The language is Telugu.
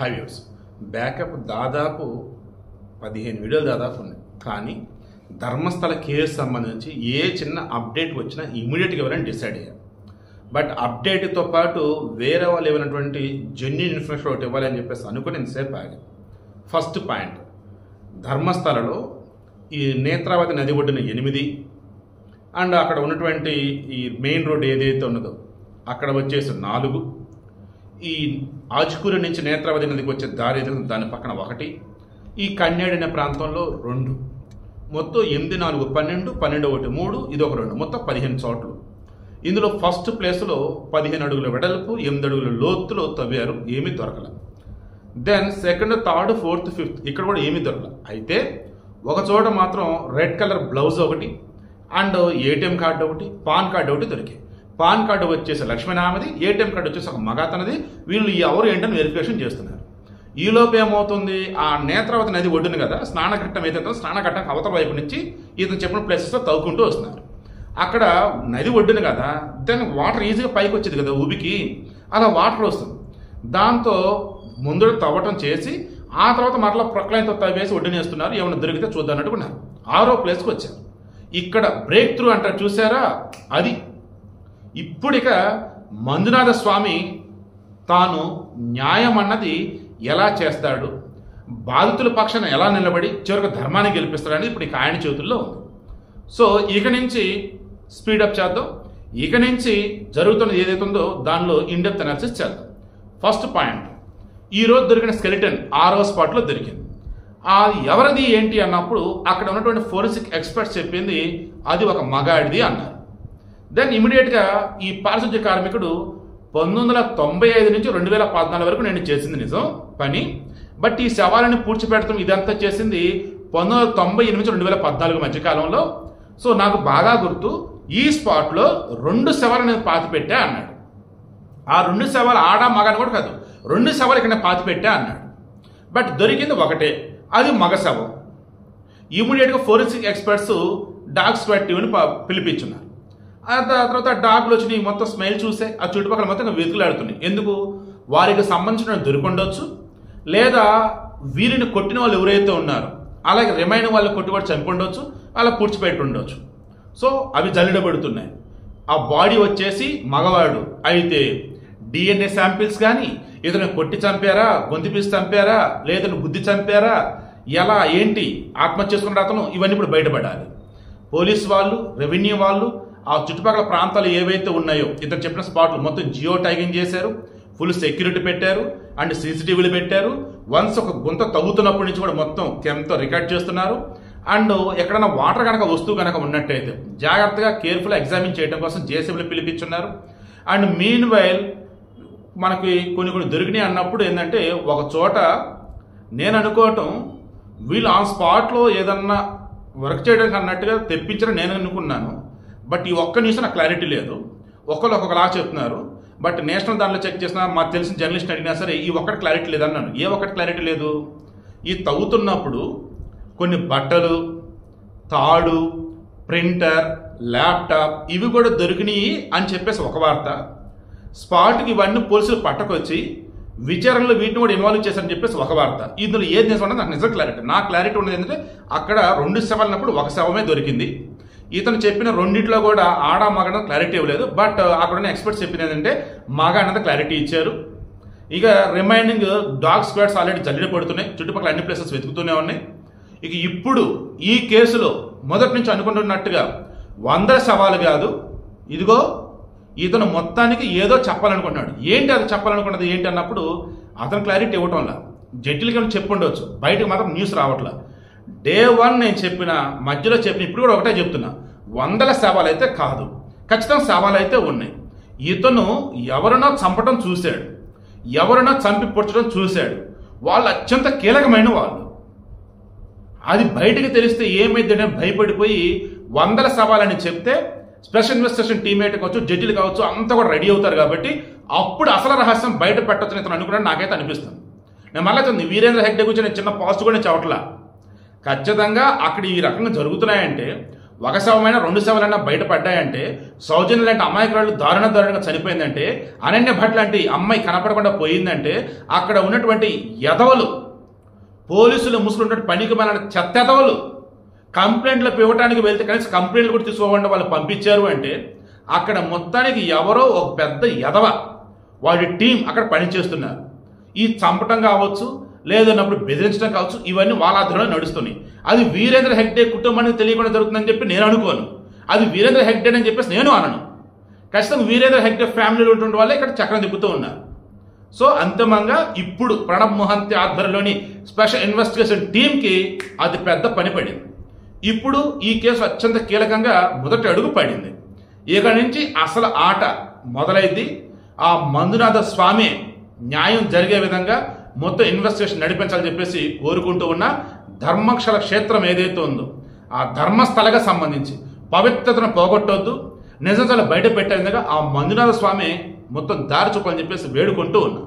5 years బ్యాకప్ దాదాపు 15 వీడియోలు దాదాపు ఉన్నాయి. కానీ ధర్మస్థల కేసు సంబంధించి ఏ చిన్న అప్డేట్ వచ్చినా ఇమీడియట్గా ఎవరైనా డిసైడ్ అయ్యారు. బట్ అప్డేట్తో పాటు వేరే వాళ్ళు ఏమైనటువంటి జెన్యూన్ ఇన్ఫర్మేషన్ ఒకటి ఇవ్వాలి అని చెప్పేసి అనుకుని ఇంతసేపు ఆగి. ఫస్ట్ పాయింట్, ధర్మస్థలలో ఈ నేత్రావతి నది ఒడ్డున 8 అండ్ అక్కడ ఉన్నటువంటి ఈ మెయిన్ రోడ్ ఏదైతే ఉన్నదో అక్కడ వచ్చేసి 4, ఈ ఆజ్కూరు నుంచి నేత్రావతి నదికి వచ్చే దారి ఏదైతే దాని పక్కన 1, ఈ కన్యాడి అనే ప్రాంతంలో 2, మొత్తం 8, 4, 12, 12 1, 3, ఇది ఒక 2, మొత్తం 15 చోట్లు. ఇందులో ఫస్ట్ ప్లేస్లో 15 అడుగుల వెడల్పు 8 అడుగుల లోతులో తవ్వారు, ఏమీ దొరకల. Then second, third, fourth, fifth ఇక్కడ కూడా ఏమీ దొరకల. అయితే ఒక చోట మాత్రం రెడ్ కలర్ బ్లౌజ్ ఒకటి అండ్ ఏటీఎం కార్డు ఒకటి, పాన్ కార్డు ఒకటి దొరికాయి. పాన్ కార్డు వచ్చేసి లక్ష్మీనామది, ఏటీఎం కార్డు వచ్చేసి ఒక మగాతనది. వీళ్ళు ఎవరు ఏంటని వెరిఫికేషన్ చేస్తున్నారు. ఈలోపు ఏమవుతుంది, ఆ నేత్రావతి నది ఒడ్డును కదా స్నానఘట్టం ఏదైతే స్నానఘట్టం అవతల వైపు నుంచి ఇతను చెప్పిన ప్లేసెస్లో తవ్వుకుంటూ వస్తున్నారు. అక్కడ నది ఒడ్డును కదా, దాని వాటర్ ఈజీగా పైకి వచ్చేది కదా ఊబికి, అలా వాటర్ వస్తుంది. దాంతో ముందు తవ్వటం చేసి ఆ తర్వాత మరలా ప్రొక్లైన్తో తవ్వేసి ఒడ్డునేస్తున్నారు. ఏమైనా దొరికితే చూద్దాం అన్నట్టుకున్నారు. 6వ ప్లేస్కి వచ్చారు. ఇక్కడ బ్రేక్ త్రూ అంటారు చూసారా, అది ఇప్పుడు ఇక మంజునాథ స్వామి తాను న్యాయం అన్నది ఎలా చేస్తాడు, బాధితుల పక్షాన ఎలా నిలబడి చివరికి ధర్మాన్ని గెలిపిస్తాడని ఇప్పుడు ఇక ఆయన చేతుల్లో ఉంది. సో ఇక నుంచి స్పీడప్ చేద్దాం. ఇక నుంచి జరుగుతున్నది ఏదైతే ఉందో దానిలో ఇన్డెప్త్ అనాలిసిస్ చేద్దాం. ఫస్ట్ పాయింట్, ఈరోజు దొరికిన స్కెలిటన్ 6వ స్పాట్లో దొరికింది. అది ఎవరిది ఏంటి అన్నప్పుడు అక్కడ ఉన్నటువంటి ఫోరెన్సిక్ ఎక్స్పర్ట్స్ చెప్పింది అది ఒక మగాడిది అన్నారు. దెన్ ఇమీడియట్గా ఈ పారిశుద్ధ్య కార్మికుడు 1995 నుంచి 2014 వరకు నేను చేసింది నిజం పని, బట్ ఈ శవాలను పూడ్చిపెడతాం ఇదంతా చేసింది 1998 నుంచి 2014 మధ్యకాలంలో. సో నాకు బాగా గుర్తు, ఈ స్పాట్లో 2 శవాలు నేను పాతిపెట్టా అన్నాడు. ఆ 2 శవాలు ఆడ మగాని కూడా కాదు, 2 శవాలు ఇక్కడ నేను పాతిపెట్టా అన్నాడు. బట్ దొరికింది ఒకటే, అది మగ శవం. ఇమీడియట్గా ఫోరెన్సిక్ ఎక్స్పర్ట్స్ డాగ్ స్క్వాడ్ టీమ్ని పిలిపించున్నారు. ఆ తర్వాత డాగ్లు వచ్చి మొత్తం స్మెల్ చూసే ఆ చుట్టుపక్కల మొత్తం వెతుకులాడుతున్నాయి. ఎందుకు, వారికి సంబంధించిన దొరికొండొచ్చు, లేదా వీరిని కొట్టిన వాళ్ళు ఎవరైతే ఉన్నారో అలాగే రిమైన్ వాళ్ళు కొట్టుబడి చంపుండొచ్చు, అలా పూడ్చిపెట్టి ఉండొచ్చు. సో అవి జల్లెడబడుతున్నాయి. ఆ బాడీ వచ్చేసి మగవాడు అయితే డిఎన్ఏ శాంపిల్స్ కానీ ఇతను కొట్టి చంపారా, గొంతు పీసి చంపారా, లేదని బుద్ధి చంపారా, ఎలా ఏంటి ఆత్మహత్య చేసుకున్న అతను, ఇవన్నీ ఇప్పుడు బయటపడాలి. పోలీస్ వాళ్ళు, రెవెన్యూ వాళ్ళు ఆ చుట్టుపక్కల ప్రాంతాలు ఏవైతే ఉన్నాయో ఇతను చెప్పిన స్పాట్లు మొత్తం జియో ట్యాగింగ్ చేశారు, ఫుల్ సెక్యూరిటీ పెట్టారు అండ్ సీసీటీవీలు పెట్టారు. వన్స్ ఒక గుంత తవ్వుతున్నప్పటి నుంచి కూడా మొత్తం కెమ్తో రికార్డ్ చేస్తున్నారు. అండ్ ఎక్కడైనా వాటర్ కనుక వస్తువు కనుక ఉన్నట్టయితే జాగ్రత్తగా కేర్ఫుల్గా ఎగ్జామిన్ చేయడం కోసం జేసీబీలు పిలిపించున్నారు. అండ్ మీన్ వైల్ మనకి కొన్ని దొరికినాయి అన్నప్పుడు ఏంటంటే ఒక చోట నేను అనుకోవటం వీళ్ళు ఆ స్పాట్లో ఏదన్నా వర్క్ చేయడానికి అన్నట్టుగా తెప్పించడం నేను అనుకున్నాను. బట్ ఈ ఒక్క న్యూస్ నాకు క్లారిటీ లేదు. ఒకళ్ళు ఒక్కొక్కలా చెప్తున్నారు. బట్ నేషనల్ దాంట్లో చెక్ చేసినా మాకు తెలిసిన జర్నలిస్ట్ అడిగినా సరే ఈ ఒక్కటి క్లారిటీ లేదన్నాను. ఏ ఒక్కటి క్లారిటీ లేదు, ఈ తవ్వుతున్నప్పుడు కొన్ని బట్టలు, తాడు, ప్రింటర్, ల్యాప్టాప్ ఇవి కూడా దొరికినాయి అని చెప్పేసి ఒక వార్త. స్పాట్కి ఇవన్నీ పోలీసులు పట్టకొచ్చి విచారణలో వీటిని కూడా ఇన్వాల్వ్ చేశారని చెప్పేసి ఒక వార్త. ఇందులో ఏది నిజం నాకు నిజం క్లారిటీ. నా క్లారిటీ ఉన్నది ఏంటంటే అక్కడ 2 శవాలన్నప్పుడు ఒక శవమే దొరికింది. ఇతను చెప్పిన రెండిట్లో కూడా ఆడ మగ అన్నది క్లారిటీ ఇవ్వలేదు. బట్ అక్కడ ఉన్న ఎక్స్పర్ట్స్ చెప్పింది ఏంటంటే మగ అన్నది క్లారిటీ ఇచ్చారు. ఇక రిమైనింగ్ డాగ్ స్క్వాడ్స్ ఆల్రెడీ జల్లెడ పడుతున్నాయి, చుట్టుపక్కల అన్ని ప్లేసెస్ వెతుకుతూనే ఉన్నాయి. ఇక ఇప్పుడు ఈ కేసులో మొదటి నుంచి అనుకుంటున్నట్టుగా 100 శవాలు కాదు, ఇదిగో ఇతను మొత్తానికి ఏదో చెప్పాలనుకున్నాడు. ఏంటి అది చెప్పాలనుకున్నది ఏంటి అన్నప్పుడు అతను క్లారిటీ ఇవ్వటంలా, జడ్జిలకి చెప్పుండవచ్చు, బయటకు మాత్రం న్యూస్ రావట్లా. డే 1 నేను చెప్పిన మధ్యలో చెప్పిన ఇప్పుడు కూడా ఒకటే చెప్తున్నా, 100 శవాలు అయితే కాదు, ఖచ్చితంగా శవాలు అయితే ఉన్నాయి. ఇతను ఎవరినో చంపటం చూశాడు, ఎవరినో చంపి పొడ్చడం చూశాడు. వాళ్ళు అత్యంత కీలకమైన వాళ్ళు. అది బయటకు తెలిస్తే ఏమైందంటే భయపడిపోయి 100 శవాలని చెప్తే స్పెషల్ ఇన్వెస్టిగేషన్ టీమేట్ కావచ్చు, జడ్జిలు కావచ్చు అంతా కూడా రెడీ అవుతారు. కాబట్టి అప్పుడు అసలు రహస్యం బయట పెట్టొచ్చని ఇతను అనుకున్నాడు నాకైతే అనిపిస్తుంది. నేను మళ్ళీ చెప్తుంది, వీరేంద్ర హెగ్డే గురించి నేను చిన్న పాజిటివ్ కూడా చెప్పట్లా. ఖచ్చితంగా అక్కడ ఈ రకంగా జరుగుతున్నాయంటే ఒక శవమైనా 2 శవాలైనా బయటపడ్డాయంటే, సౌజన్య లాంటి అమాయకురాలు దారుణంగా చనిపోయిందంటే, అనన్య భట్ లాంటి అమ్మాయి కనపడకుండా పోయిందంటే, అక్కడ ఉన్నటువంటి ఎదవలు, పోలీసులు ముసుగున్నటువంటి పనికి మన చెత్త ఎదవలు కంప్లైంట్లు ఇవ్వడానికి వెళ్తే కనీసం కంప్లైంట్లు కూడా తీసుకోకుండా వాళ్ళు పంపించారు అంటే, అక్కడ మొత్తానికి ఎవరో ఒక పెద్ద ఎదవ వాడి టీం అక్కడ పనిచేస్తున్నారు. ఈ చంపటం కావచ్చు, లేదన్నప్పుడు బెదిరించడం కావచ్చు, ఇవన్నీ వాళ్ళ ఆధ్వర్యంలో నడుస్తున్నాయి. అది వీరేంద్ర హెగ్డే కుటుంబానికి తెలియకుండా జరుగుతుందని చెప్పి నేను అనుకోను. అది వీరేంద్ర హెగ్డే అని చెప్పేసి నేను అనను. ఖచ్చితంగా వీరేంద్ర హెగ్డే ఫ్యామిలీలో ఉన్నటువంటి వాళ్ళే ఇక్కడ చక్రం తిప్పుతూ ఉన్నారు. సో అంతిమంగా ఇప్పుడు ప్రణబ్ మొహంతి ఆధ్వర్యంలోని స్పెషల్ ఇన్వెస్టిగేషన్ టీంకి అది పెద్ద పని పడింది. ఇప్పుడు ఈ కేసు అత్యంత కీలకంగా మొదటి అడుగు పడింది. ఇక నుంచి అసలు ఆట మొదలైంది. ఆ మంజునాథ స్వామి న్యాయం జరిగే విధంగా మొత్తం ఇన్వెస్టిగేషన్ నడిపించాలని చెప్పేసి కోరుకుంటూ ఉన్న ధర్మక్షల క్షేత్రం ఏదైతే ఉందో ఆ ధర్మస్థలగా సంబంధించి పవిత్రతను పోగొట్టొద్దు, నిజాలు బయట పెట్టే విధంగా ఆ మంజునాథ స్వామి మొత్తం దారి చూపాలని చెప్పేసి వేడుకుంటూ ఉన్నా.